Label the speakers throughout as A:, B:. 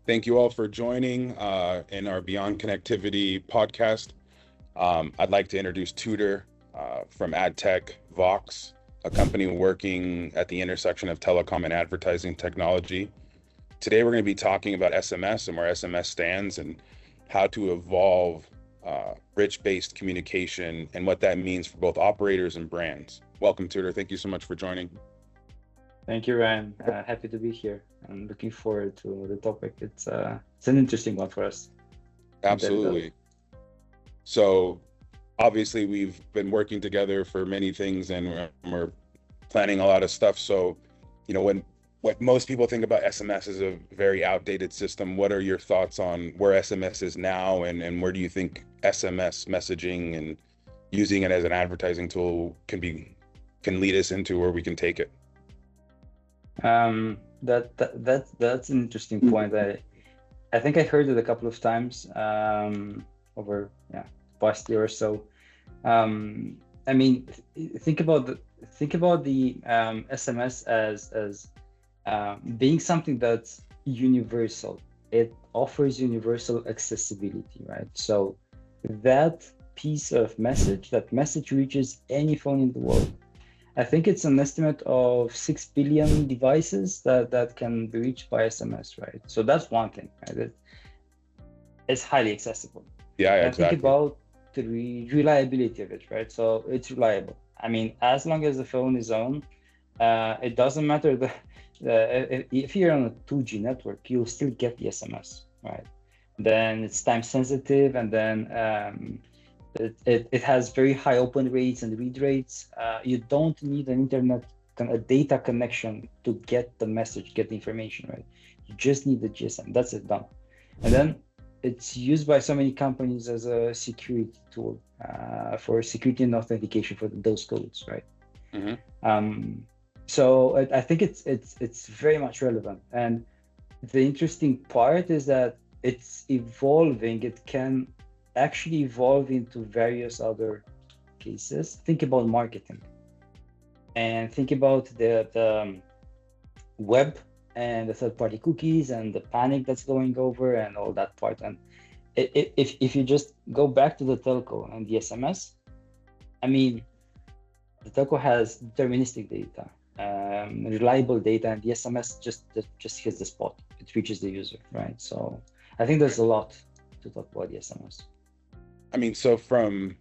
A: Thank you all for joining in our Beyond Connectivity podcast. I'd like to introduce Tudor from AdTech VOX, a company working at the intersection of telecom and advertising technology. Today, we're going to be talking about SMS and where SMS stands and how to evolve rich-based communication and what that means for both operators and brands. Welcome, Tudor. Thank you so much for joining.
B: Thank you, Ryan. Happy to be here. I'm looking forward to the topic. It's an interesting one for us.
A: Absolutely. So obviously we've been working together for many things and we're planning a lot of stuff. So, you know, what most people think about SMS is a very outdated system. What are your thoughts on where SMS is now and where do you think SMS messaging and using it as an advertising tool can lead us into where we can take it?
B: That's an interesting point. I think I heard it a couple of times over past year or so. I mean, think about the SMS as being something that's universal. It offers universal accessibility, right? So that message reaches any phone in the world. I think it's an estimate of 6 billion devices that can be reached by SMS, right? So that's one thing, right? It's highly accessible.
A: Yeah, exactly.
B: Think about the reliability of it, right? So it's reliable. I mean, as long as the phone is on, it doesn't matter if you're on a 2G network, you'll still get the SMS, right? Then it's time sensitive, and then it has very high open rates and read rates. You don't need a data connection to get the message, get the information, right? You just need the GSM. That's it, done. And then it's used by so many companies as a security tool for security and authentication for those codes, right?
A: Mm-hmm.
B: So I think it's very much relevant. And the interesting part is that it's evolving. It can actually evolve into various other cases. Think about marketing and think about the web and the third-party cookies and the panic that's going over and all that part. And if you just go back to the telco and the SMS, I mean, the telco has deterministic data, reliable data, and the SMS just hits the spot. It reaches the user, right? So I think there's a lot to talk about the SMS.
A: I mean, so from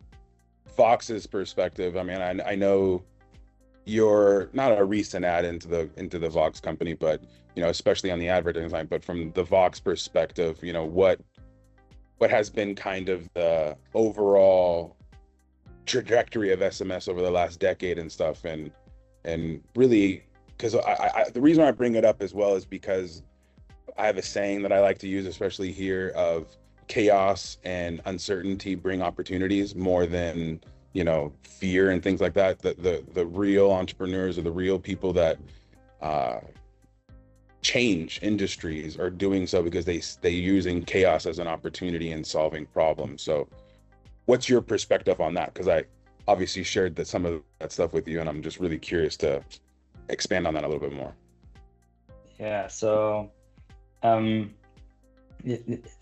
A: Vox's perspective, I mean, I know you're not a recent add into the Vox company, but you know, especially on the advertising side. But from the Vox perspective, you know, what has been kind of the overall trajectory of SMS over the last decade and stuff, and really, because the reason I bring it up as well is because I have a saying that I like to use, especially here, of chaos and uncertainty bring opportunities more than, you know, fear and things like that. The real entrepreneurs or the real people that change industries are doing so because they're using chaos as an opportunity in solving problems. So what's your perspective on that? Because I obviously shared some of that stuff with you, and I'm just really curious to expand on that a little bit more.
B: Yeah, so I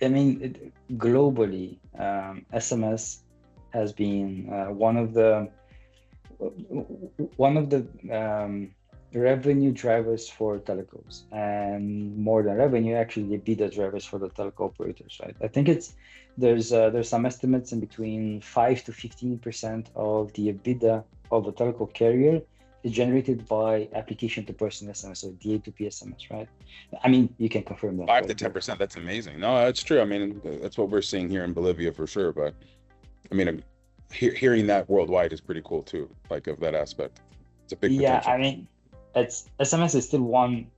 B: mean, globally, SMS has been one of the revenue drivers for telecoms, and more than revenue, actually the EBITDA drivers for the telco operators, right? I think there's some estimates in between 5 to 15% of the EBITDA of a telco carrier is generated by application to person SMS, so the A2P SMS, right? I mean, you can confirm that.
A: 5 to 10%, that's amazing. No, that's true. I mean, that's what we're seeing here in Bolivia for sure. But I mean, hearing that worldwide is pretty cool too, like of that aspect. It's a big potential.
B: Yeah, I mean, SMS is still one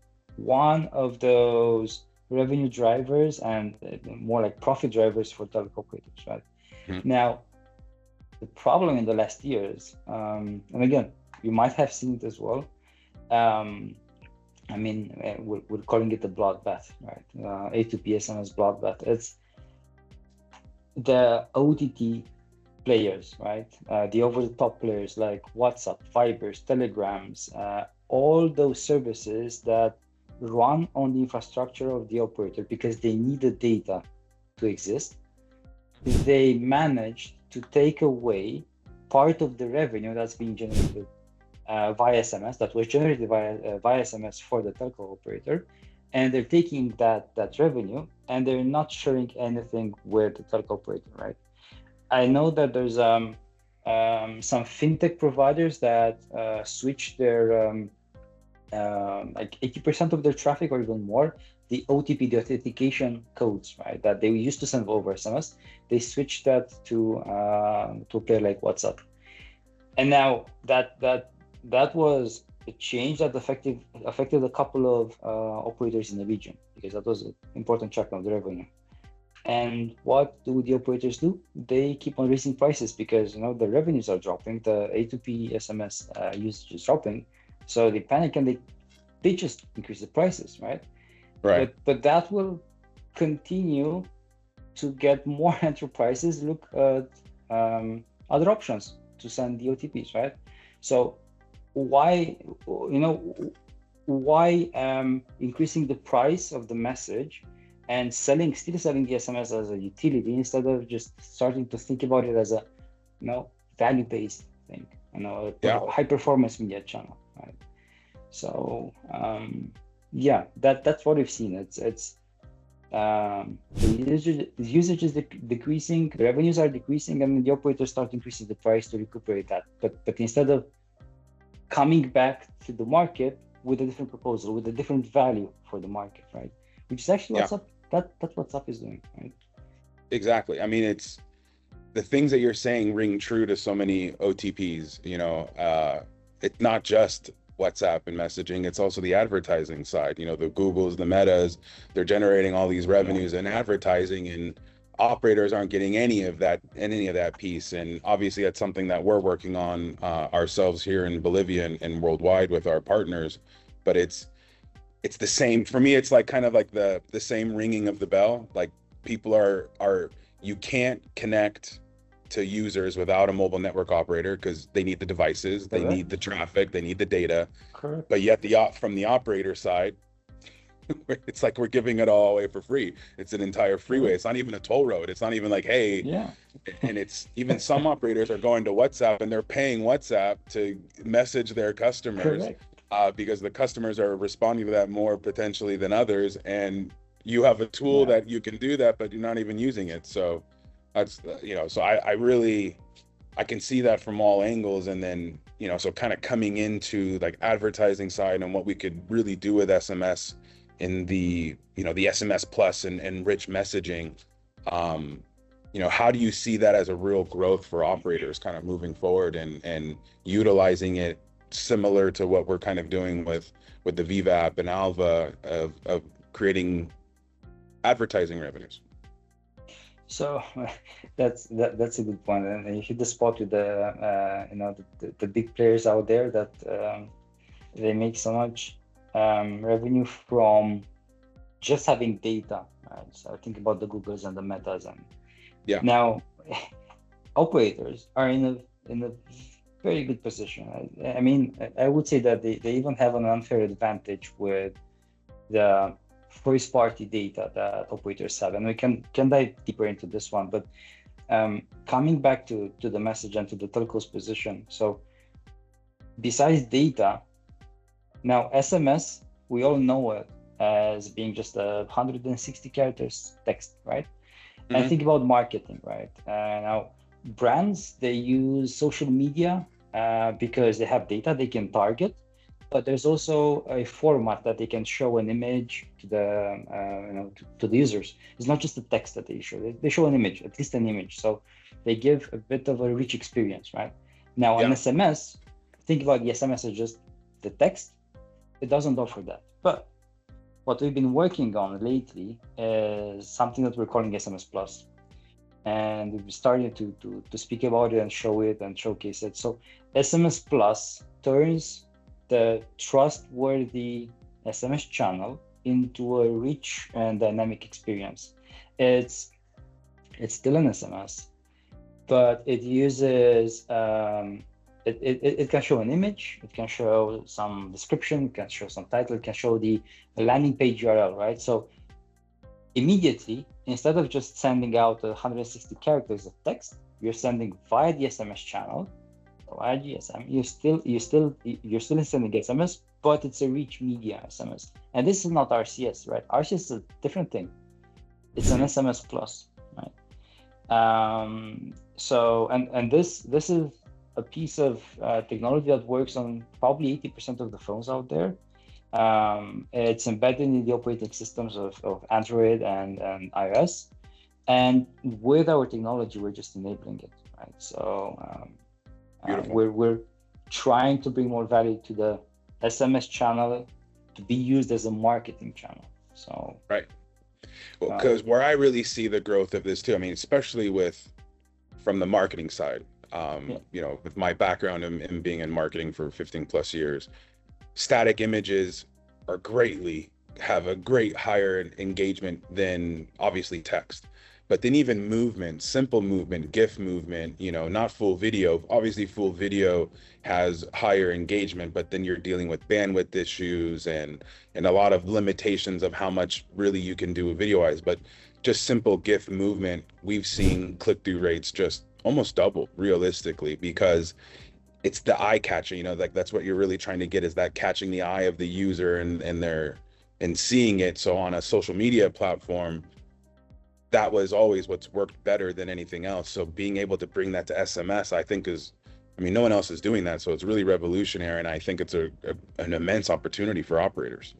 B: of those revenue drivers and more like profit drivers for telco operators, right?
A: Mm-hmm.
B: Now, the problem in the last years, and again, you might have seen it as well. I mean, we're calling it a bloodbath, right? A2P SMS bloodbath. It's the OTT players, right? The over-the-top players like WhatsApp, Vibers, Telegrams, all those services that run on the infrastructure of the operator because they need the data to exist. They managed to take away part of the revenue that's being generated via SMS, that was generated via SMS for the telco operator, and they're taking that revenue and they're not sharing anything with the telco operator, right? I know that there's some fintech providers that switch their like 80% of their traffic or even more, the OTP, the authentication codes, right, that they used to send over SMS, they switched that to a player like WhatsApp. And now that was a change that affected a couple of operators in the region, because that was an important chunk of the revenue. And what do the operators do? They keep on raising prices because the revenues are dropping, the A2P SMS usage is dropping, so they panic and they just increase the prices, right?
A: Right.
B: But that will continue to get more enterprises look at other options to send the OTPs, right? So why increasing the price of the message and still selling the SMS as a utility instead of just starting to think about it as a value-based thing, high performance media channel, right? So that's what we've seen. It's the usage is decreasing, the revenues are decreasing, and the operators start increasing the price to recuperate that. But instead of coming back to the market with a different proposal, with a different value for the market, right? Which is actually that's what WhatsApp is doing, right?
A: Exactly. I mean, it's the things that you're saying ring true to so many OTPs. It's not just WhatsApp and messaging, it's also the advertising side. The Googles, the Metas, they're generating all these revenues in advertising, and operators aren't getting any of that piece. And obviously that's something that we're working on ourselves here in Bolivia and worldwide with our partners. But it's the same for me. It's like kind of like the same ringing of the bell. Like, people are you can't connect to users without a mobile network operator because they need the devices, they need the traffic, they need the data.
B: Correct.
A: But yet from the operator side, it's like we're giving it all away for free. It's an entire freeway. It's not even a toll road. It's not even like, hey, and it's even some operators are going to WhatsApp and they're paying WhatsApp to message their customers because the customers are responding to that more potentially than others. And you have a tool that you can do that, but you're not even using it. So that's, so I can see that from all angles. And then, so kind of coming into like advertising side and what we could really do with SMS in the, the SMS Plus and rich messaging, how do you see that as a real growth for operators kind of moving forward and utilizing it similar to what we're kind of doing with the Viva app and Alva of creating advertising revenues?
B: So that's a good point, and you hit the spot with the big players out there that they make so much revenue from just having data, right? So think about the Googles and the Metas, and now operators are in a very good position. I mean, I would say that they even have an unfair advantage with the first party data that operators have, and we can dive deeper into this one. But coming back to the message and to the telco's position, so besides data, now SMS, we all know it as being just 160 characters text, right? Mm-hmm. And think about marketing, right? Now brands, they use social media because they have data they can target, but there's also a format that they can show an image to the to the users. It's not just the text that they show. They show an image, at least an image. So they give a bit of a rich experience, right? Now on SMS, think about the SMS as just the text. It doesn't offer that. But what we've been working on lately is something that we're calling SMS Plus. And we've started to speak about it and show it and showcase it. So SMS Plus turns the trustworthy SMS channel into a rich and dynamic experience. It's still an SMS, but it uses it can show an image, it can show some description, it can show some title, it can show the landing page URL, right? So immediately, instead of just sending out 160 characters of text, you're sending via the SMS channel, via GSM. You're still sending SMS, but it's a rich media SMS. And this is not RCS, right? RCS is a different thing. It's an SMS Plus, right? So this is a piece of technology that works on probably 80% of the phones out there. It's embedded in the operating systems of Android and iOS, and with our technology, we're just enabling it, right? So we're trying to bring more value to the SMS channel to be used as a marketing channel. So
A: right. Well, because where I really see the growth of this too, I mean, especially from the marketing side, with my background in being in marketing for 15 plus years, static images have a great higher engagement than obviously text. But then even movement, simple movement, GIF movement, not full video. Obviously full video has higher engagement, but then you're dealing with bandwidth issues and a lot of limitations of how much really you can do video-wise. But just simple GIF movement, we've seen click-through rates just almost double realistically, because it's the eye catching, like that's what you're really trying to get, is that catching the eye of the user and seeing it. So on a social media platform, that was always what's worked better than anything else. So being able to bring that to SMS, I think no one else is doing that. So it's really revolutionary. And I think it's an immense opportunity for operators.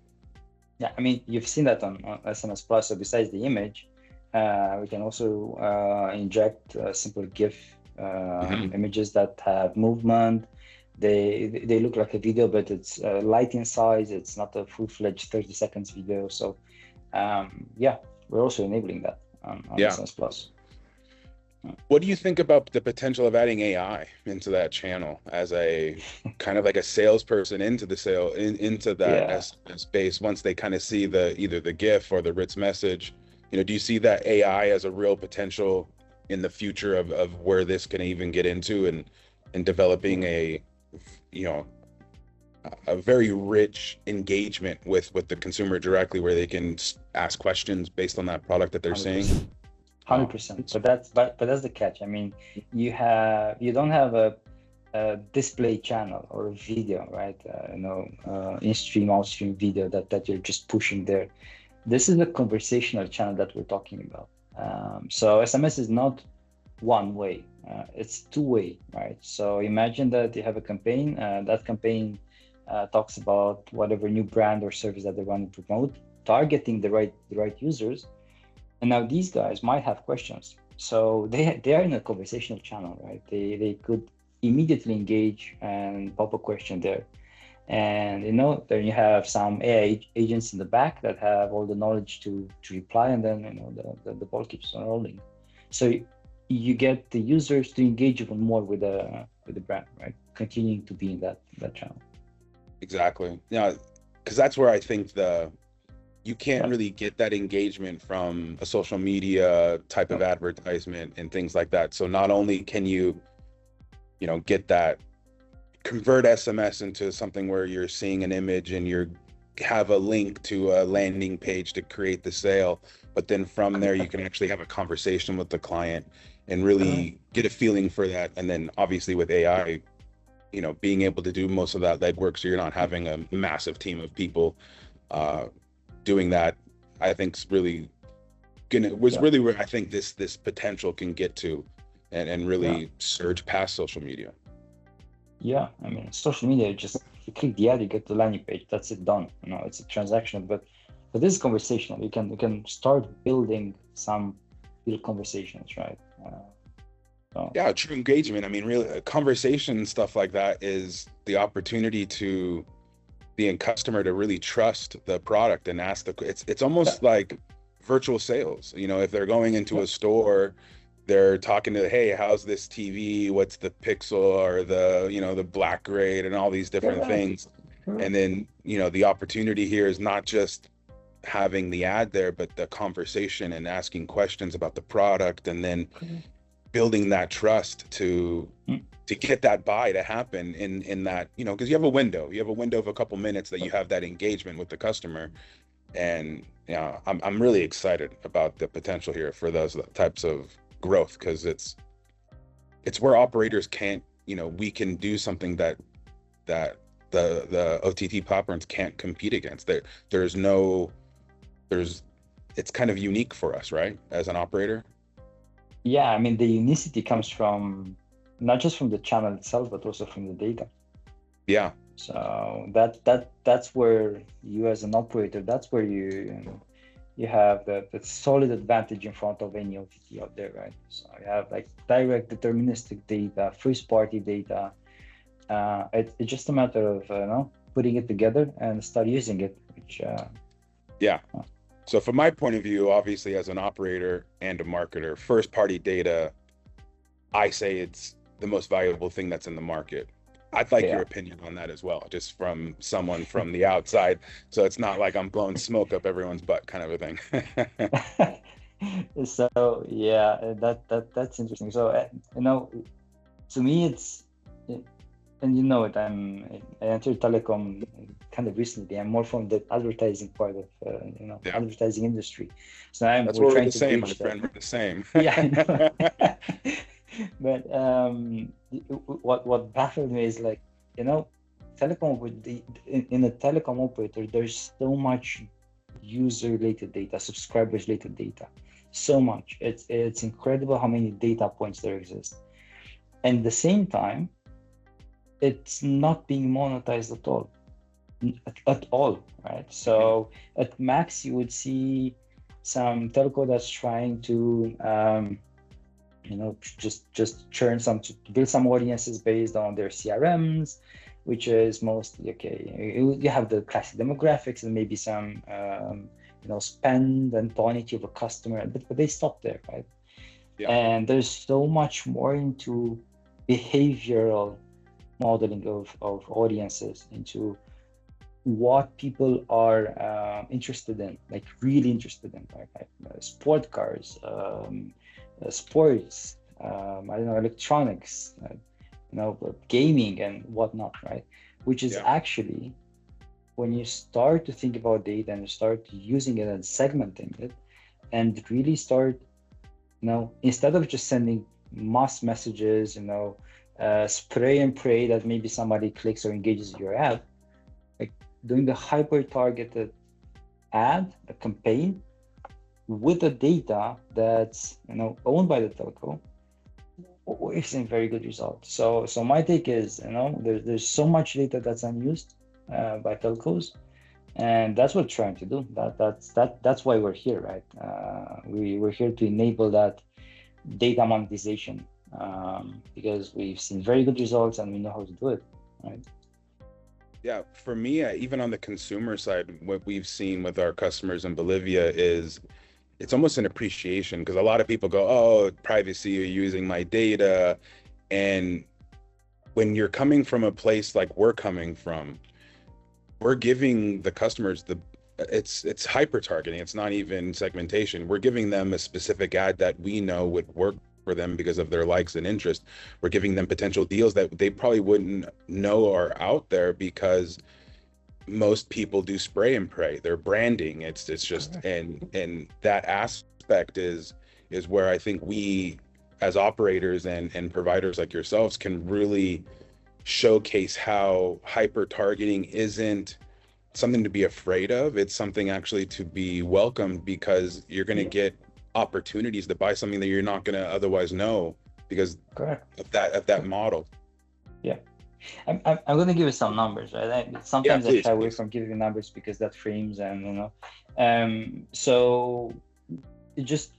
B: Yeah, I mean, you've seen that on SMS Plus. So besides the image, we can also inject simple GIF images that have movement. They look like a video, but it's light in size. It's not a full-fledged 30 seconds video. So we're also enabling that on SMS Plus.
A: What do you think about the potential of adding AI into that channel as a kind of like a salesperson into that SMS space, once they kind of see either the GIF or the rich message? Do you see that AI as a real potential in the future of where this can even get into and developing a very rich engagement with the consumer directly, where they can ask questions based on that product that they're 100%. Seeing?
B: 100%. But that's the catch. I mean, you don't have a display channel or a video, right? In-stream, out-stream video that you're just pushing there. This is a conversational channel that we're talking about. So SMS is not one way. It's two-way, right? So imagine that you have a campaign. That campaign talks about whatever new brand or service that they want to promote, targeting the right users. And now these guys might have questions. So they are in a conversational channel, right? They could immediately engage and pop a question there. And then you have some AI agents in the back that have all the knowledge to reply, and then the ball keeps on rolling. So you get the users to engage even more with the brand, right? Continuing to be in that channel.
A: Exactly. Yeah, because that's where I think you can't really get that engagement from a social media type of advertisement and things like that. So not only can you get that, convert SMS into something where you're seeing an image and you have a link to a landing page to create the sale, but then from there you can actually have a conversation with the client and really get a feeling for that. And then obviously with AI, being able to do most of that legwork, so you're not having a massive team of people doing that, I think is really really where I think this potential can get to and really surge past social media.
B: Yeah, I mean, social media, just you click the ad, you get the landing page, that's it, done. It's a transaction, but this is conversational. You can start building some real conversations, right?
A: Yeah, true engagement. I mean, really, conversation and stuff like that is the opportunity to the end customer to really trust the product and ask it's almost like virtual sales. If they're going into a store, they're talking to, hey, how's this TV? What's the pixel or the black grade and all these different things. And then, the opportunity here is not just having the ad there, but the conversation and asking questions about the product. And then building that trust to get that buy to happen in that, you know, because you have a window of a couple minutes that you have that engagement with the customer. And yeah, I'm really excited about the potential here for those types of growth, because it's where operators can't, you know, we can do something that the OTT platforms can't compete against. It's kind of unique for us, right, as an operator.
B: Yeah, I mean, the unicity comes from not just from the channel itself, but also from the data.
A: Yeah.
B: So that's where you, as an operator, that's where you have the solid advantage in front of any OTT out there, right? So you have like direct deterministic data, first party data. It's just a matter of putting it together and start using it.
A: Yeah. So from my point of view, obviously as an operator and a marketer, first party data, I say it's the most valuable thing that's in the market. I'd like your opinion on that as well, just from someone from the outside. So it's not like I'm blowing smoke up everyone's butt kind of a thing.
B: So yeah, that's interesting. So to me and you know it, I entered telecom kind of recently. I'm more from the advertising part of advertising industry. So
A: we're trying the same, my friend. We're the same.
B: Yeah, I know. But what baffled me is, like, telecom in a telecom operator, there's so much user-related data, subscriber-related data, so much. It's incredible how many data points there exist, and at the same time, it's not being monetized at all, right? So at max, you would see some telco that's trying to just churn to build some audiences based on their CRMs, which is mostly okay. You have the classic demographics and maybe some spend and tonality of a customer, but they stop there, right? Yeah. And there's so much more into behavioral modeling of audiences, into what people are interested in, like really interested in, like sport cars, sports, electronics, gaming and whatnot, right? Which is actually, when you start to think about data and you start using it and segmenting it, and really start, instead of just sending mass messages, spray and pray that maybe somebody clicks or engages your ad, like doing the hyper targeted ad, a campaign with the data that's owned by the telco, we're seeing very good results. So my take is, there's so much data that's unused by telcos, and that's what we're trying to do. That's why we're here, right? We're here to enable that data monetization, because we've seen very good results and we know how to do it, right?
A: Yeah, for me, even on the consumer side, what we've seen with our customers in Bolivia is it's almost an appreciation, because a lot of people go, oh, privacy, you're using my data. And when you're coming from a place like we're coming from, we're giving the customers it's hyper targeting. It's not even segmentation. We're giving them a specific ad that we know would work for them because of their likes and interest. We're giving them potential deals that they probably wouldn't know are out there, because most people do spray and pray. They're branding. It's just, and that aspect is where I think we as operators and providers like yourselves can really showcase how hyper targeting isn't something to be afraid of. It's something actually to be welcomed, because you're going to get opportunities to buy something that you're not going to otherwise know because of that model.
B: Yeah. I'm going to give you some numbers, right? Sometimes I shy away from giving numbers because that frames and so it just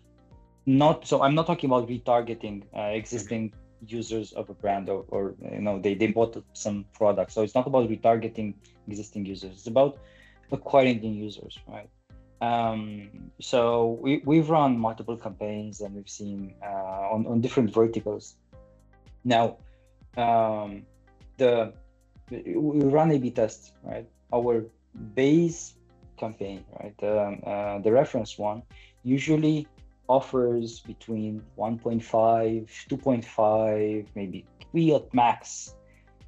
B: I'm not talking about retargeting existing users of a brand, or they bought some product. So it's not about retargeting existing users. It's about acquiring new users, right? So we've run multiple campaigns and we've seen on different verticals. Now, we run A/B tests, right? Our base campaign, right? The reference one, usually offers between 1.5, 2.5, maybe 3 at max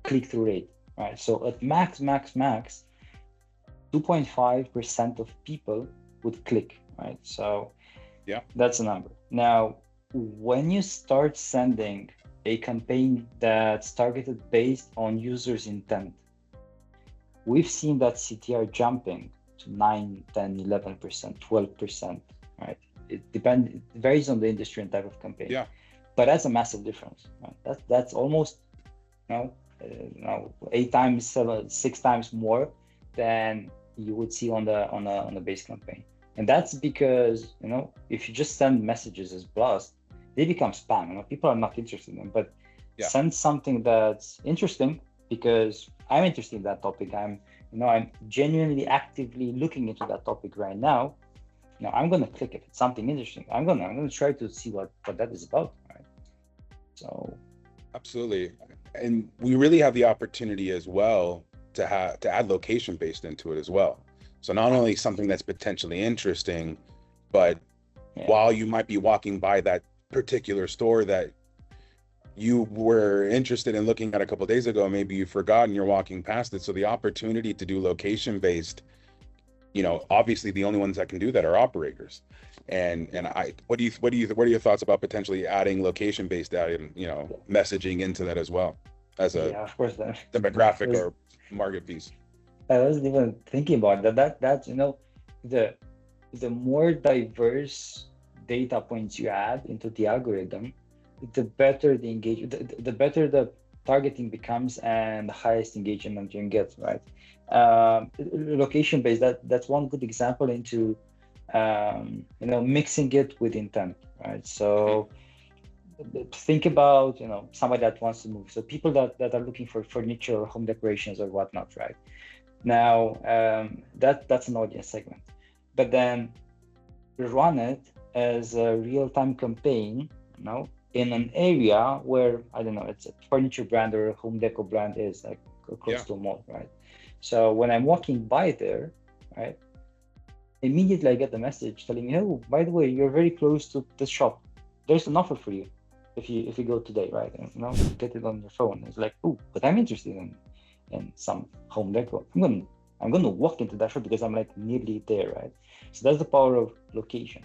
B: click-through rate, right? So at max, 2.5% of people would click, right? So
A: Yeah.
B: that's a number. Now, when you start sending a campaign that's targeted based on users' intent, we've seen that CTR jumping to 9, 10, 11%, 12%, right? It varies on the industry and type of campaign.
A: Yeah.
B: But that's a massive difference, right? That's almost, you know, 8 times, 6 times more than you would see on the base campaign. And that's because, you know, if you just send messages as blast, they become spam. You know, people are not interested in them. But send something that's interesting, because I'm interested in that topic. I'm genuinely actively looking into that topic right now. You know, I'm gonna click if it's something interesting. I'm gonna try to see what that is about, right? So
A: absolutely. And we really have the opportunity as well to add location based into it as well. So not only something that's potentially interesting, but while you might be walking by that particular store that you were interested in looking at a couple of days ago, maybe you forgot and you're walking past it. So the opportunity to do location based, you know, obviously the only ones that can do that are operators. And what are your thoughts about potentially adding location based you know, messaging into that as well as a
B: of course,
A: demographic or market piece?
B: I wasn't even thinking about that. That's, you know, the more diverse data points you add into the algorithm, the better the engagement, the better the targeting becomes, and the highest engagement you can get, right? Location based, that's one good example into you know, mixing it with intent, right? So think about, you know, somebody that wants to move, so people that are looking for furniture or home decorations or whatnot, right? Now that's an audience segment, but then run it as a real-time campaign, you know, in an area where, I don't know, it's a furniture brand or a home deco brand is like close to a mall, right? So when I'm walking by there, right, immediately I get the message telling me, oh, by the way, you're very close to this shop. There's an offer for you if you go today, right? And, you know, get it on your phone. It's like, oh, but I'm interested in some home deco. I'm gonna walk into that shop because I'm like nearly there, right? So that's the power of location.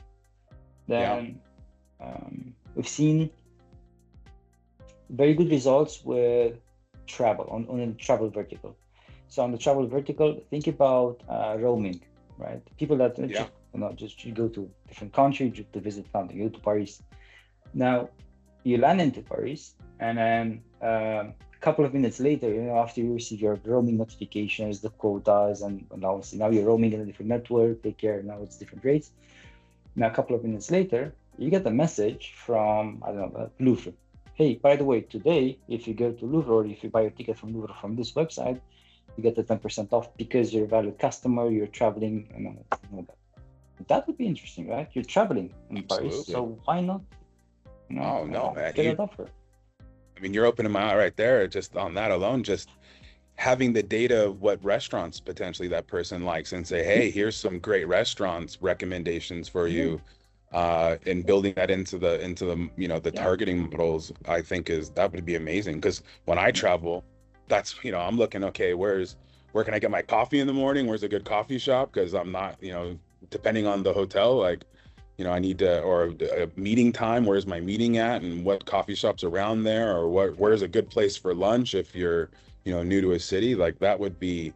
B: Then we've seen very good results with travel on the travel vertical. So on the travel vertical, think about roaming, right? People that just, you know, just go to different countries to visit something, you go to Paris. Now you land into Paris, and then a couple of minutes later, you know, after you receive your roaming notifications, the quotas, and now you're roaming in a different network, take care, now it's different rates. Now a couple of minutes later, you get a message from, I don't know, Louvre. Hey, by the way, today, if you go to Louvre or if you buy a ticket from Louvre from this website, you get the 10% off because you're a valued customer, you're traveling, and all that. That would be interesting, right? You're traveling in Paris, so why not? You know,
A: man.
B: Get an offer.
A: I mean, you're opening my eye right there. Just on that alone, just having the data of what restaurants potentially that person likes, and say, hey, here's some great restaurants recommendations for you. And building that into the you know, the targeting models, I think that would be amazing. Because when I travel, that's, you know, I'm looking, okay, where can I get my coffee in the morning? Where's a good coffee shop? Because I'm not, you know, depending on the hotel, like, you know, I need to, or a meeting time, where's my meeting at, and what coffee shops around there, or where's a good place for lunch if you're, you know, new to a city. Like that would be,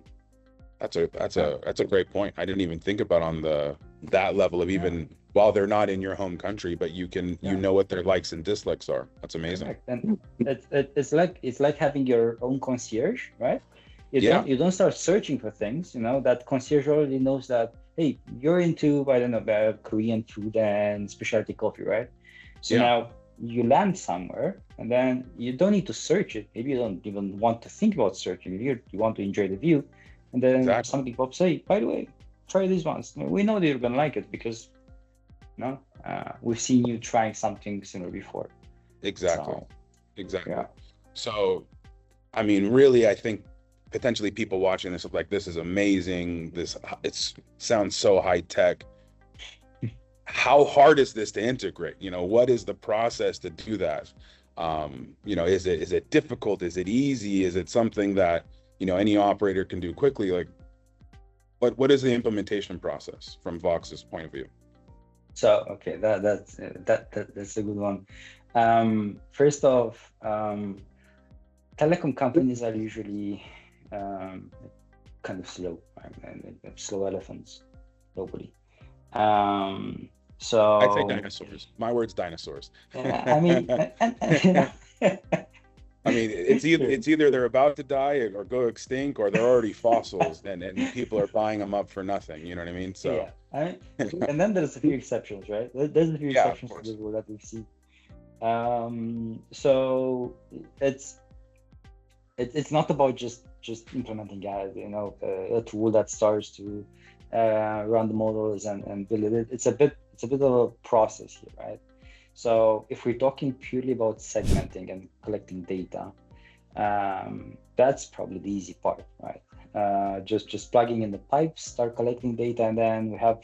A: that's a great point. I didn't even think about on that level of even while they're not in your home country, but you can, you know what their likes and dislikes are. That's amazing.
B: Correct. And it's like having your own concierge, right? You don't start searching for things, you know, that concierge already knows that, hey, you're into, I don't know, Korean food and specialty coffee, right? So now you land somewhere, and then you don't need to search it. Maybe you don't even want to think about searching. You want to enjoy the view, and then something pops, hey, by the way, try these ones. We know that you're gonna like it because, you know, we've seen you trying something similar before.
A: Exactly. So, I mean, really, I think potentially people watching this are like, this is amazing. It sounds so high tech. how hard is this to integrate? What is the process to do that? Is it difficult? Is it easy? Is it something that, any operator can do quickly? Like, what is the implementation process from Vox's point of view?
B: So okay, that's a good one. First off, telecom companies are usually kind of slow, right? And slow elephants globally. So
A: I say dinosaurs. My word's dinosaurs.
B: I mean,
A: I mean, it's either they're about to die or go extinct, or they're already fossils, and people are buying them up for nothing. You know what I mean? So
B: yeah, and then there's a few exceptions, right? There's a few
A: yeah, of
B: exceptions to
A: course.
B: the rule that we've seen. So it's not about just implementing a tool that starts to run the models and build it. It's a bit of a process here, right? So if we're talking purely about segmenting and collecting data, that's probably the easy part, right? Just plugging in the pipes, start collecting data, and then we have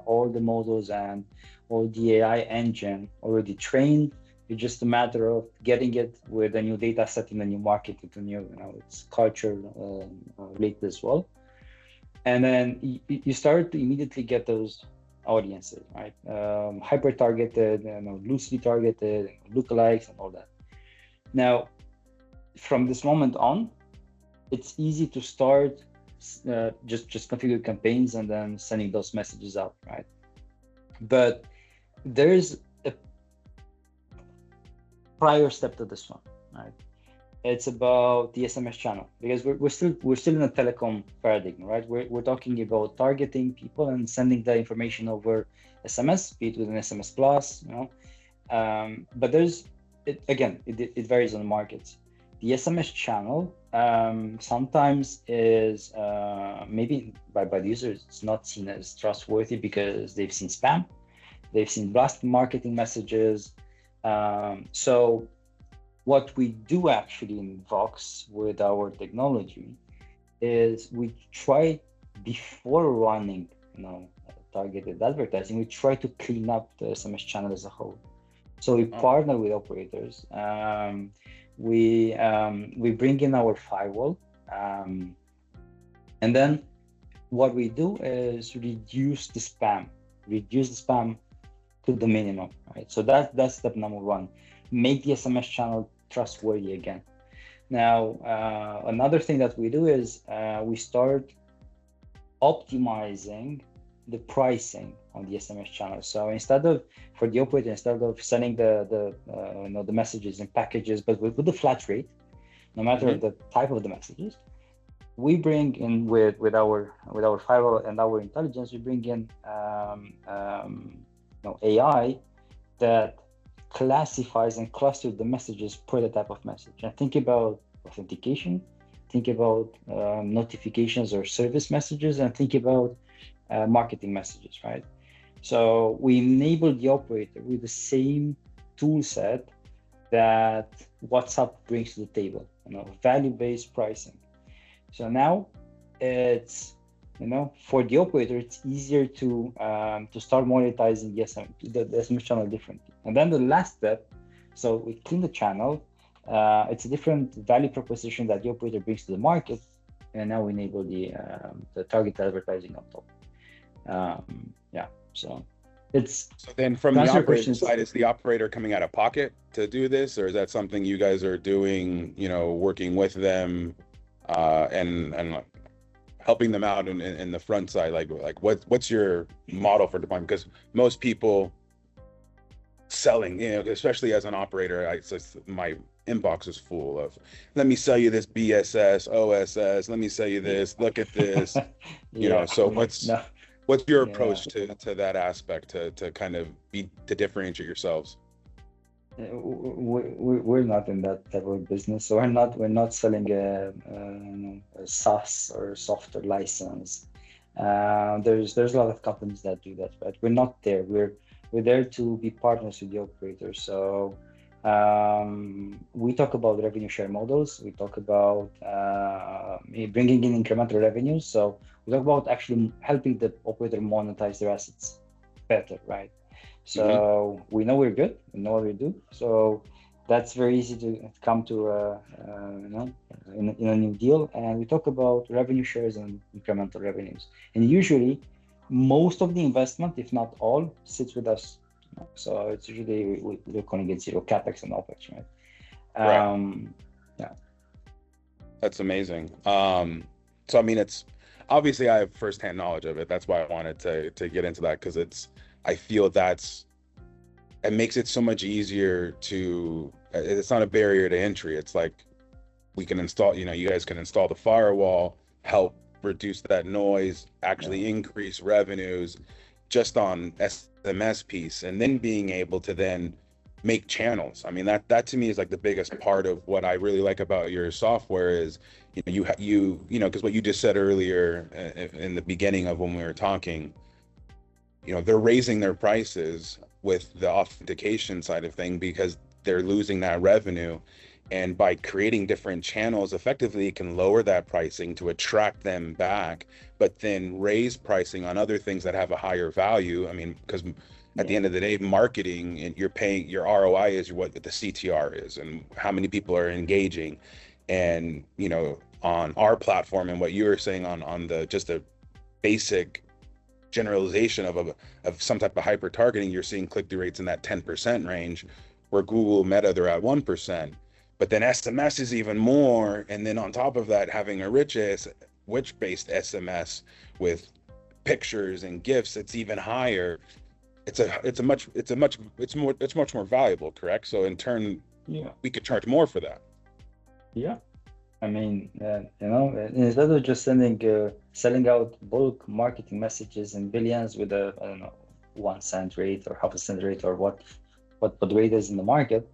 B: all the models and all the AI engine already trained. It's just a matter of getting it with a new data set in a new market, with a new, it's culture related as well. And then you start to immediately get those audiences, right? Hyper targeted, loosely targeted, lookalikes, and all that. Now, from this moment on, it's easy to start just configure campaigns and then sending those messages out, right? But there's a prior step to this one, right? It's about the SMS channel, because we're still in a telecom paradigm, right? We're talking about targeting people and sending the information over SMS, be it with an SMS Plus, but it varies on the markets. The SMS channel sometimes is maybe by the users, it's not seen as trustworthy because they've seen spam, they've seen blast marketing messages. So what we do actually in Vox with our technology is we try, before running targeted advertising, we try to clean up the SMS channel as a whole. So we partner with operators. We bring in our firewall, and then what we do is reduce the spam to the minimum, right? So that's step number one. Make the SMS channel trustworthy again. Now, another thing that we do is we start optimizing the pricing on the SMS channel. So for the operator, instead of sending the messages in packages, but with the flat rate, no matter the type of the messages, we bring in with our firewall and our intelligence, we bring in AI that classifies and clusters the messages per the type of message. And think about authentication, think about notifications or service messages, and think about marketing messages, right? So we enable the operator with the same tool set that WhatsApp brings to the table, value-based pricing. So now it's, for the operator, it's easier to start monetizing the SMS channel differently. And then the last step, so we clean the channel. It's a different value proposition that the operator brings to the market, and now we enable the targeted advertising on top. So
A: then from the operator side, is the operator coming out of pocket to do this, or is that something you guys are doing, working with them and helping them out in the front side? Like what's your model for deployment? Because most people selling, especially as an operator, my inbox is full of, let me sell you this BSS, OSS, let me sell you this, look at this. So what's your approach to that aspect to kind of to differentiate yourselves?
B: We're not in that type of business, so we're not selling a SaaS or software license. There's a lot of companies that do that, but we're not there. We're there to be partners with the operators. So we talk about revenue share models. We talk about bringing in incremental revenues. So we talk about actually helping the operator monetize their assets. better, right?
A: Hmm.
B: So we know we're good, we know what we do. So that's very easy to come to, in a new deal. And we talk about revenue shares and incremental revenues. And usually, most of the investment, if not all, sits with us. So it's usually we're calling it zero capex and opex, right?
A: Right.
B: Yeah,
A: That's amazing. So I mean, it's obviously I have firsthand knowledge of it. That's why I wanted to get into that because I feel it makes it so much easier to. It's not a barrier to entry. It's like we can install. You guys can install the firewall, help reduce that noise,
B: yeah,
A: actually increase revenues, just on SMS piece, and then being able to then make channels. I mean, that to me is like the biggest part of what I really like about your software is, because what you just said earlier in the beginning of when we were talking, they're raising their prices with the authentication side of thing because they're losing that revenue. And by creating different channels, effectively, it can lower that pricing to attract them back, but then raise pricing on other things that have a higher value. I mean, because at the
B: yeah,
A: end of the day, marketing and you're paying your ROI is what the CTR is and how many people are engaging. And, on our platform and what you were saying on the just a basic generalization of some type of hyper targeting, you're seeing click-through rates in that 10% range, where Google Meta they're at 1%. But then SMS is even more, and then on top of that, having a rich based SMS with pictures and GIFs, it's even higher. It's much more valuable, correct? So in turn,
B: yeah,
A: we could charge more for that.
B: yeah. I mean, instead of just selling out bulk marketing messages in billions with a, I don't know, 1 cent rate or half a cent rate or what rate is in the market,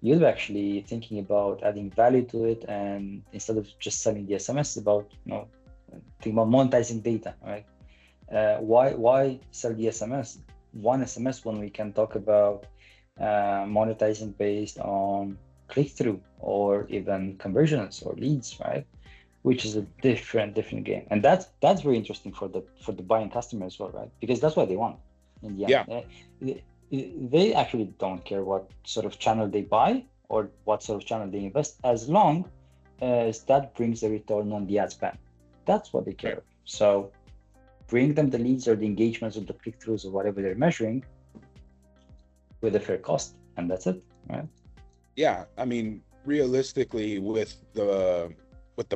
B: you're actually thinking about adding value to it, and instead of just selling the SMS, about think about monetizing data, right? Why sell the SMS? One SMS when we can talk about monetizing based on click-through or even conversions or leads, right? Which is a different game, and that's very interesting for the buying customer as well, right? Because that's what they want in the end.
A: Yeah,
B: They actually don't care what sort of channel they buy or what sort of channel they invest, as long as that brings a return on the ad spend. That's what they
A: right.
B: care. So bring them the leads or the engagements or the click-throughs or whatever they're measuring with a fair cost, and that's it, right?
A: Yeah, I mean, realistically, with the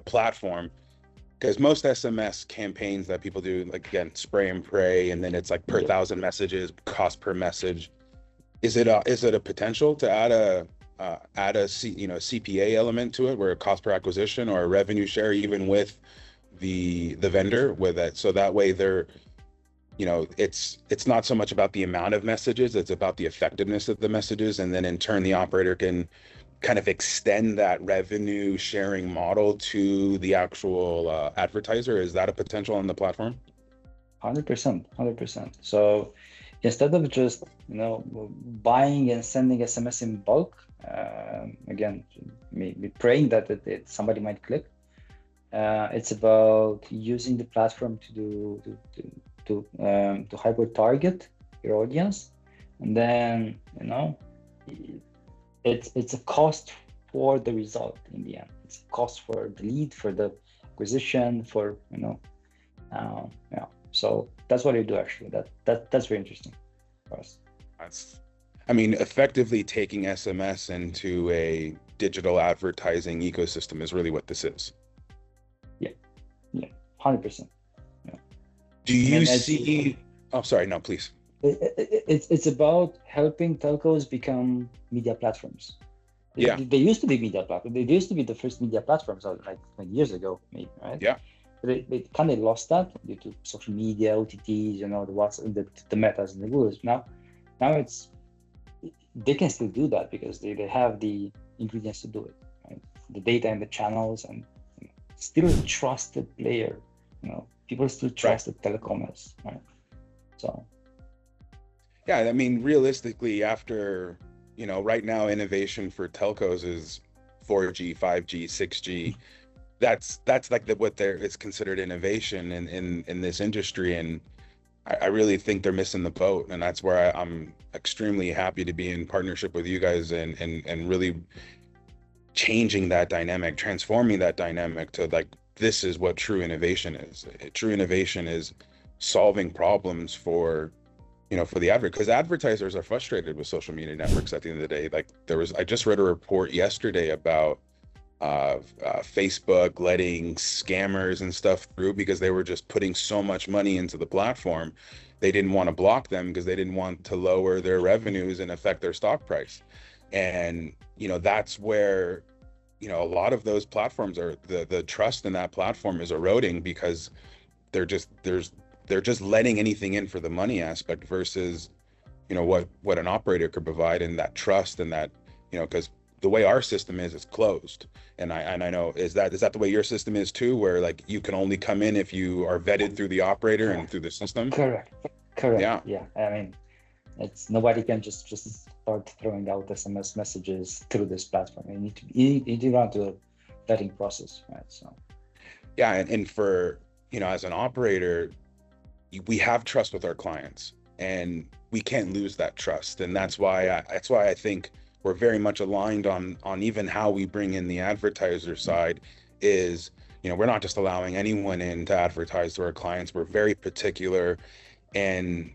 A: platform, because most SMS campaigns that people do, like again, spray and pray, and then it's like per
B: Yep.
A: thousand messages, cost per message. Is it a potential to add a CPA element to it, where a cost per acquisition or a revenue share, even with the vendor, with that, so that way it's not so much about the amount of messages, it's about the effectiveness of the messages, and then in turn the operator can kind of extend that revenue sharing model to the actual advertiser. Is that a potential on the platform?
B: 100%, 100%. So instead of just buying and sending SMS in bulk, again, maybe praying that somebody might click, it's about using the platform to do to hyper target your audience, and then it's a cost for the result in the end. It's a cost for the lead, for the acquisition, for yeah. So that's what you do actually. That's very interesting for us.
A: That's, I mean, effectively taking SMS into a digital advertising ecosystem is really what this is.
B: Yeah, yeah, 100%. Yeah.
A: Do
B: I
A: you
B: mean,
A: see? Oh, sorry, no, please.
B: it's about helping telcos become media platforms.
A: Yeah,
B: They used to be media platforms. They used to be the first media platforms like 20 years ago, maybe, right?
A: yeah,
B: They kind of lost that due to social media, OTTs, the WhatsApp, the Metas and the Googles. Now they can still do that because they have the ingredients to do it, right? The data and the channels, and still a trusted player. People still
A: right.
B: trust the telecoms, right? So
A: Yeah, I mean, realistically, right now, innovation for telcos is 4G, 5G, 6G. That's like it's considered innovation in this industry. And I really think they're missing the boat, and that's where I'm extremely happy to be in partnership with you guys and really changing that dynamic, transforming that dynamic to like this is what true innovation is. True innovation is solving problems for for the advert, because advertisers are frustrated with social media networks at the end of the day. Like I just read a report yesterday about Facebook letting scammers and stuff through because they were just putting so much money into the platform. They didn't want to block them because they didn't want to lower their revenues and affect their stock price. And, that's where, a lot of those platforms are the trust in that platform is eroding because they're just letting anything in for the money aspect versus, what an operator could provide, and that trust and that, because the way our system is closed. And I know, is that the way your system is too, where like you can only come in if you are vetted through the operator and through the system?
B: Correct.
A: Yeah.
B: I mean, it's nobody can just start throwing out SMS messages through this platform. You need to run through a vetting process, right? So
A: yeah, and for as an operator, we have trust with our clients, and we can't lose that trust. And that's why I think we're very much aligned on even how we bring in the advertiser side is, we're not just allowing anyone in to advertise to our clients. We're very particular. And,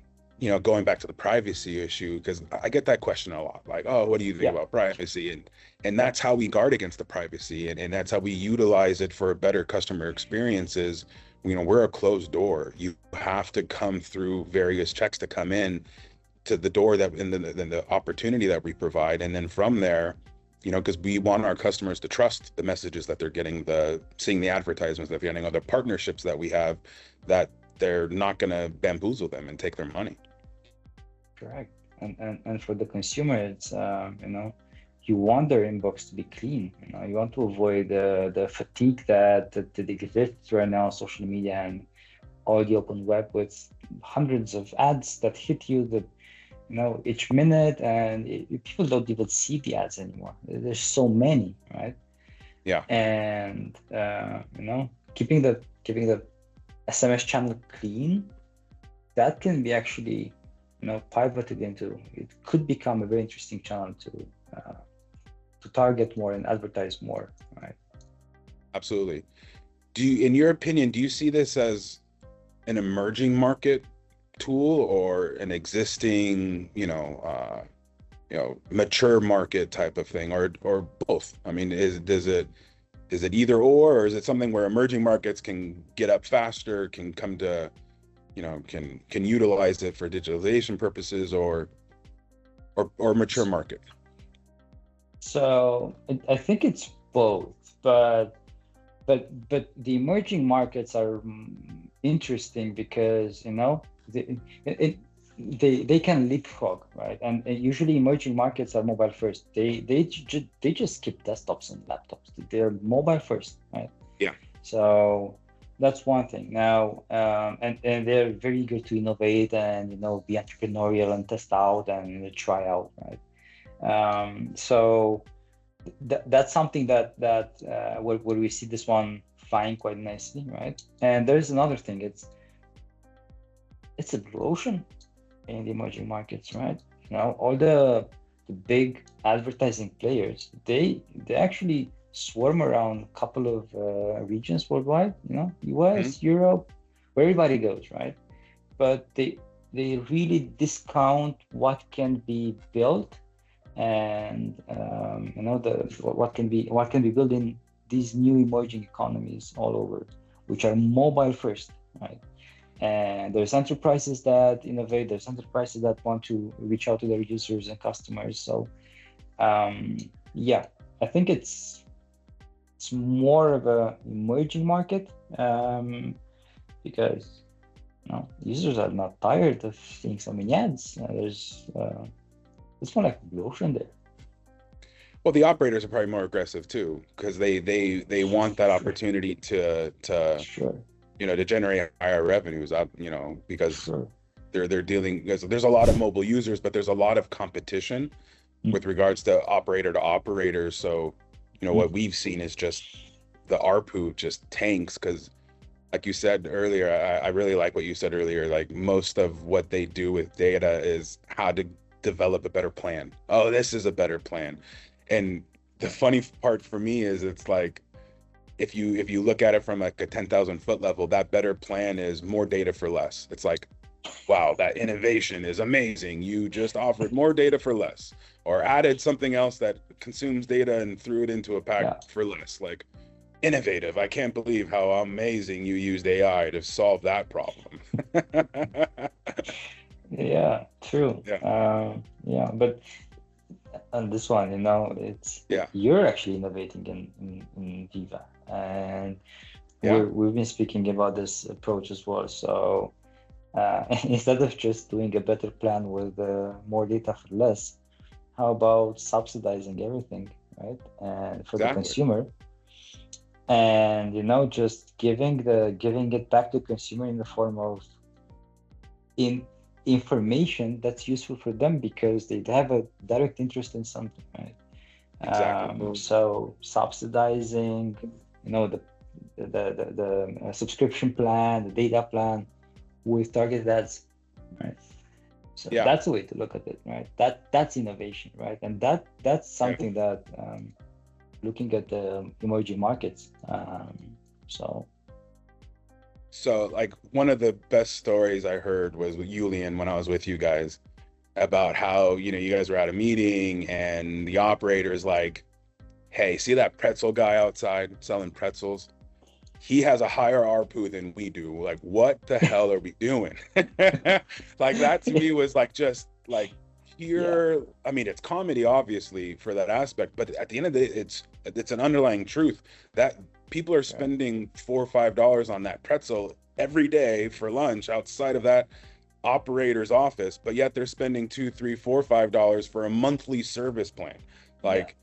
A: going back to the privacy issue, because I get that question a lot, like, oh, what do you think about privacy? And that's how we guard against the privacy. And that's how we utilize it for a better customer experiences. We're a closed door. You have to come through various checks to come in to the door that and the opportunity that we provide. And then from there, because we want our customers to trust the messages that they're getting, seeing the advertisements that they're getting, or the partnerships that we have, that they're not going to bamboozle them and take their money.
B: Correct. And for the consumer, it's you want their inbox to be clean. You want to avoid the fatigue that exists right now on social media and all the open web, with hundreds of ads that hit you each minute, and people don't even see the ads anymore. There's so many, right?
A: Yeah.
B: And keeping the SMS channel clean, that can be actually pivoted into, it could become a very interesting channel to target more and advertise more, right?
A: Absolutely. In your opinion, do you see this as an emerging market tool or an existing, mature market type of thing, or both? I mean, is it either or is it something where emerging markets can get up faster, can come to, can utilize it for digitalization purposes, or mature market?
B: So I think it's both, but the emerging markets are interesting, because they can leapfrog, right? And usually emerging markets are mobile first. They just skip desktops and laptops. They're mobile first, right?
A: Yeah.
B: So that's one thing. Now, and they're very eager to innovate and be entrepreneurial and test out and try out, right? So that's something that where we see this one flying quite nicely, right? And there's another thing. It's a blue ocean in the emerging markets, right? All the big advertising players, they actually swarm around a couple of regions worldwide, US, Europe, where everybody goes, right? But they really discount what can be built, and what can be built in these new emerging economies all over, which are mobile first, right? And there's enterprises that innovate, there's enterprises that want to reach out to their users and customers. So I think it's more of a emerging market, because users are not tired of seeing so many ads. It's more like a blue ocean there.
A: Well, the operators are probably more aggressive too, because they want that opportunity to
B: Sure.
A: To generate higher revenues, because
B: Sure.
A: they're dealing, because there's a lot of mobile users, but there's a lot of competition with regards to operator to operator. So what we've seen is just the ARPU just tanks, because like you said earlier, I really like what you said earlier. Like most of what they do with data is how to develop a better plan. Oh, this is a better plan. And the funny part for me is it's like if you look at it from like a 10,000 foot level, that better plan is more data for less. It's like, wow, that innovation is amazing. You just offered more data for less, or added something else that consumes data and threw it into a pack
B: Yeah.
A: for less. Like, innovative. I can't believe how amazing you used AI to solve that problem.
B: Yeah, true.
A: Yeah.
B: Yeah, but on this one, it's
A: Yeah.
B: you're actually innovating in Viva, and
A: Yeah.
B: we've been speaking about this approach as well. So instead of just doing a better plan with more data for less, how about subsidizing everything, right? And for the
A: Exactly.
B: consumer, and just giving it back to consumer in the form of in information that's useful for them because they have a direct interest in something, right?
A: Exactly.
B: So subsidizing, the subscription plan, the data plan with targeted ads, right? So
A: Yeah.
B: that's a way to look at it, right? That's innovation, right? And that's
A: Yeah.
B: something that looking at the emerging markets. So
A: So, like, one of the best stories I heard was with Julian when I was with you guys about how, you guys were at a meeting and the operator is like, hey, see that pretzel guy outside selling pretzels? He has a higher ARPU than we do. Like, what the hell are we doing? Like, that to me was like just like
B: yeah,
A: pure. I mean, it's comedy, obviously, for that aspect, but at the end of the day, it's an underlying truth that people are
B: right.
A: spending $4 or $5 on that pretzel every day for lunch outside of that operator's office, but yet they're spending $2, $3, $4, $5 for a monthly service plan.
B: Yeah,
A: Like,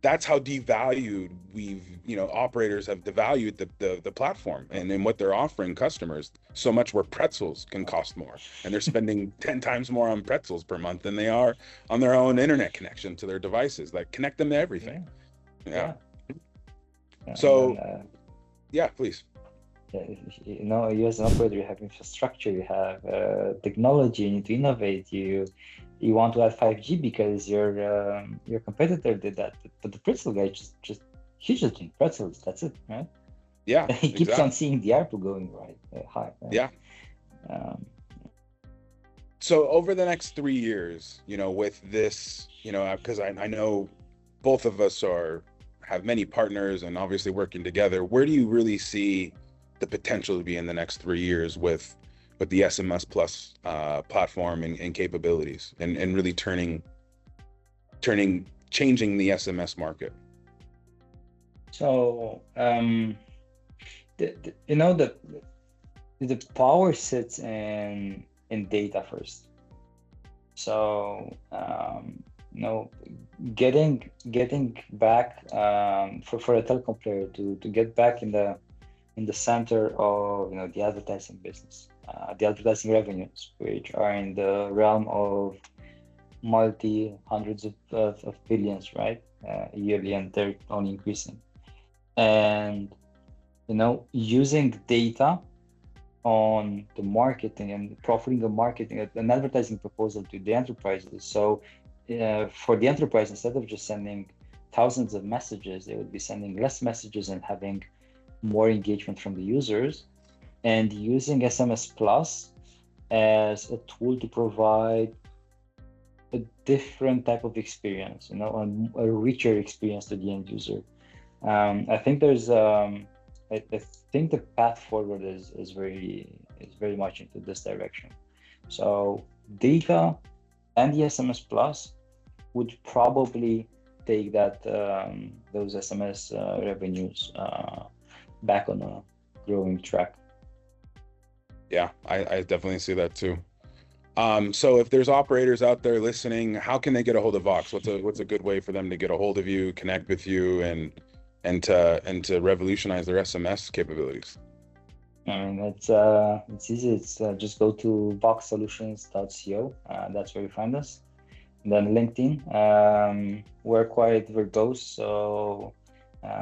A: that's how devalued operators have devalued the platform and what they're offering customers, so much where pretzels can cost more, and they're spending 10 times more on pretzels per month than they are on their own internet connection to their devices, like connect them to everything.
B: yeah,
A: Yeah.
B: yeah. Yeah, and then
A: So yeah, please.
B: yeah, you as an operator, you have infrastructure, you have technology, you need to innovate. You want to add 5G because your competitor did that, but the pretzel guy he's just doing pretzels. That's it, right?
A: Yeah,
B: He keeps on
A: exactly.
B: seeing the ARPU going high, right?
A: Yeah.
B: Um,
A: So over the next 3 years, with this, because I know both of us have many partners and obviously working together, where do you really see the potential to be in the next 3 years with the SMS Plus platform and capabilities, and really changing the SMS market?
B: so the, you know the power sits in data first. So getting back for a telecom player to get back in the center of the advertising business, the advertising revenues, which are in the realm of multi hundreds of billions, right, yearly, and they're only increasing. And using data on the marketing and profiting the marketing, an advertising proposal to the enterprises. So for the enterprise, instead of just sending thousands of messages, they would be sending less messages and having more engagement from the users, and using SMS Plus as a tool to provide a different type of experience, a richer experience to the end user. I think I think the path forward is very much into this direction. So data and the SMS Plus would probably take those SMS revenues back on a growing track.
A: Yeah, I definitely see that too. So if there's operators out there listening, how can they get a hold of Vox? What's a good way for them to get a hold of you, connect with you, and to revolutionize their SMS capabilities?
B: I mean, it's easy. It's just go to voxsolutions.co. That's where you find us. And then LinkedIn. We're quite verbose, so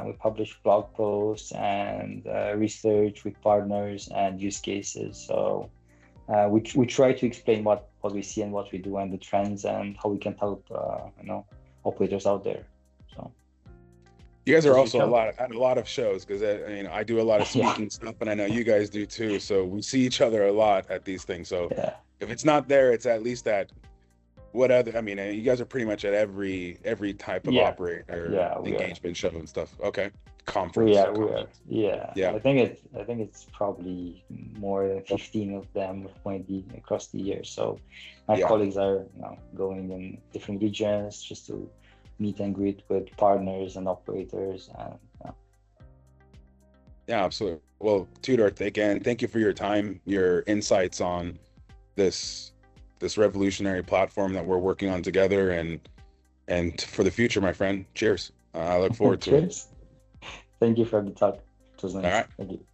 B: We publish blog posts and research with partners and use cases. So we try to explain what we see and what we do and the trends and how we can help operators out there. So
A: you guys are
B: just
A: also
B: reach out.
A: at a lot of shows, because I do a lot of
B: Yeah,
A: speaking stuff, and I know you guys do too. So we see each other a lot at these things. So
B: yeah,
A: if it's not there, it's at least at what other? I mean, you guys are pretty much at every type of
B: yeah,
A: operator
B: yeah. We are.
A: engagement show and stuff. Okay,
B: We
A: conference.
B: are. We are. Yeah.
A: Yeah,
B: I think it's probably more than 15 of them maybe across the year. So my
A: yeah,
B: colleagues are going in different regions just to meet and greet with partners and operators and
A: yeah, absolutely. Well, Tudor, again, thank you for your time, your insights on this revolutionary platform that we're working on together, and for the future, my friend. Cheers. I look forward to it.
B: cheers. Thank you for the talk. It was
A: All
B: nice.
A: right.
B: Thank you.